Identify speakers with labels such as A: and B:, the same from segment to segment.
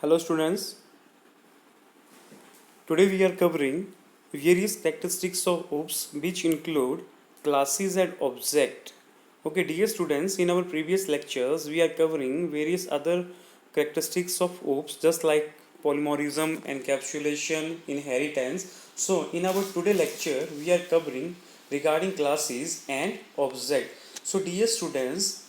A: Hello students, today we are covering various characteristics of OOPS which include classes and object. Okay dear students, in our previous lectures we are covering various other characteristics of OOPS just like polymorphism, encapsulation, inheritance. So in our today lecture we are covering regarding classes and object. So dear students,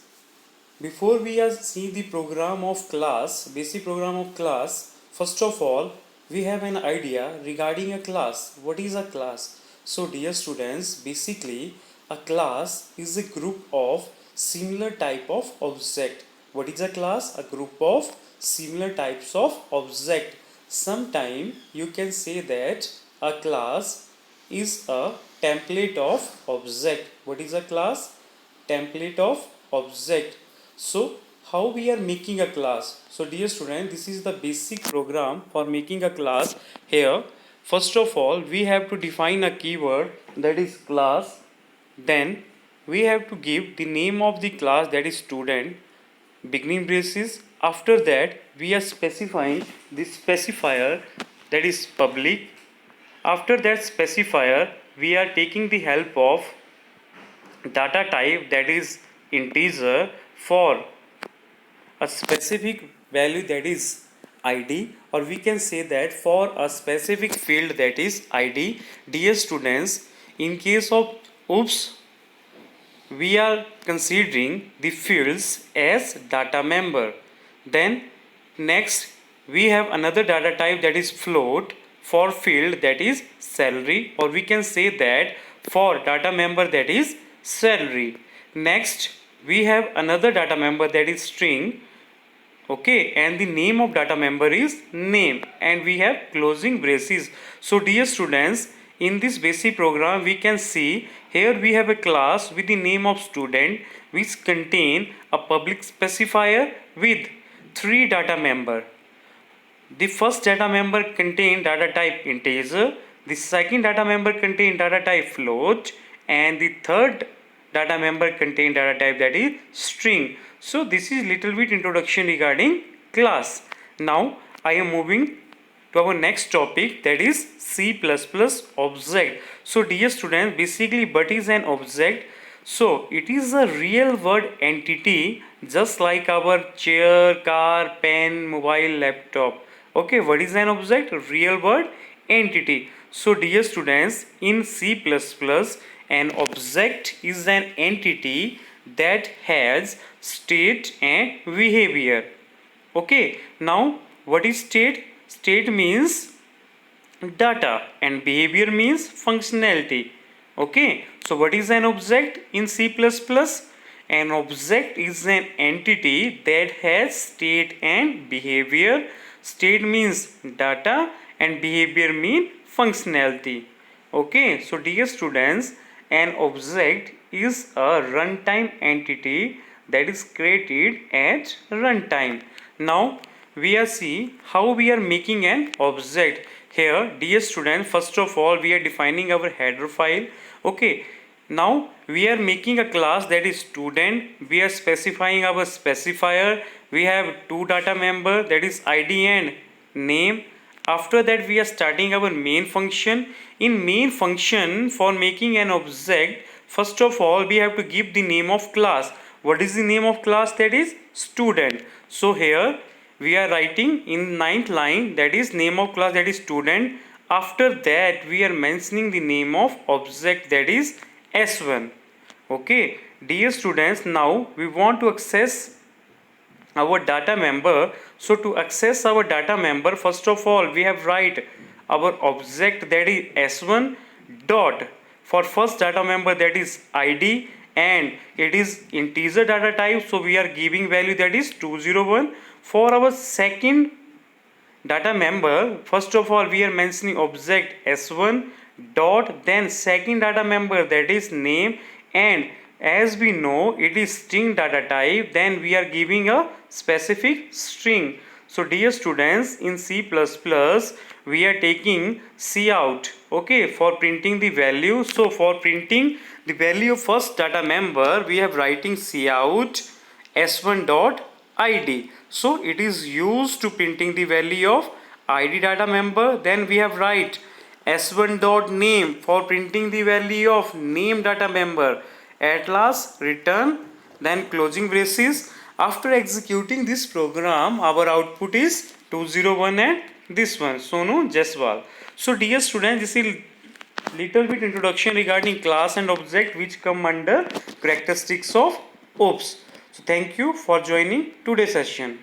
A: before we see the program of class, basic program of class, first of all, we have an idea regarding a class. What is a class? So dear students, basically a class is a group of similar type of object. What is a class? A group of similar types of object. Sometime you can say that a class is a template of object. What is a class? Template of object. So how we are making a class? So dear student, this is the basic program for making a class. Here first of all we have to define a keyword, that is class. Then we have to give the name of the class, that is student, beginning braces. After that we are specifying the specifier, that is public. After that specifier we are taking the help of data type, that is integer, for a specific value, that is id, or we can say that for a specific field, that is id. Dear students, in case of OOPS we are considering the fields as data member. Then next we have another data type, that is float, for field, that is salary, or we can say that for data member, that is salary. Next we have another data member, that is string. Okay, and the name of data member is name, and we have closing braces. So dear students, in this basic program we can see here we have a class with the name of student which contain a public specifier with three data member. The first data member contain data type integer, the second data member contain data type float, and the third data member contain data type, that is string. So this is little bit introduction regarding class. Now I am moving to our next topic, that is C++ object. So dear students, basically what is an object? So it is a real world entity just like our chair, car, pen, mobile, laptop. Okay, what is an object? Real world entity. So dear students, in C++, an object is an entity that has state and behavior. Okay, now what is state? State means data and behavior means functionality. Okay, so what is an object in C++? An object is an entity that has state and behavior. State means data and behavior mean functionality. Okay, so dear students, an object is a runtime entity that is created at runtime. Now we are see how we are making an object. Here dear student, first of all we are defining our header file. Okay, now we are making a class, that is student. We are specifying our specifier. We have two data member, that is id and name. After that we are starting our main function. In main function, for making an object, first of all we have to give the name of class. What is the name of class? That is student. So here we are writing in ninth line, that is name of class, that is student. After that we are mentioning the name of object, that is s1. Okay dear students, now we want to access our data member. So to access our data member, first of all we have write our object, that is s1 dot, for first data member, that is id, and it is integer data type, so we are giving value, that is 201. For our second data member, first of all we are mentioning object s1 dot, then second data member, that is name, and as we know it is string data type, then we are giving a specific string. So dear students, in C++ we are taking cout, okay, for printing the value. So for printing the value of first data member we have writing cout s1 dot id. So it is used to printing the value of id data member. Then we have write s1 dot name for printing the value of name data member. At last return, then closing braces. After executing this program, our output is 201 and this one Sonu Jaiswal. So dear students, this is little bit introduction regarding class and object which come under characteristics of OOPS. So thank you for joining today's session.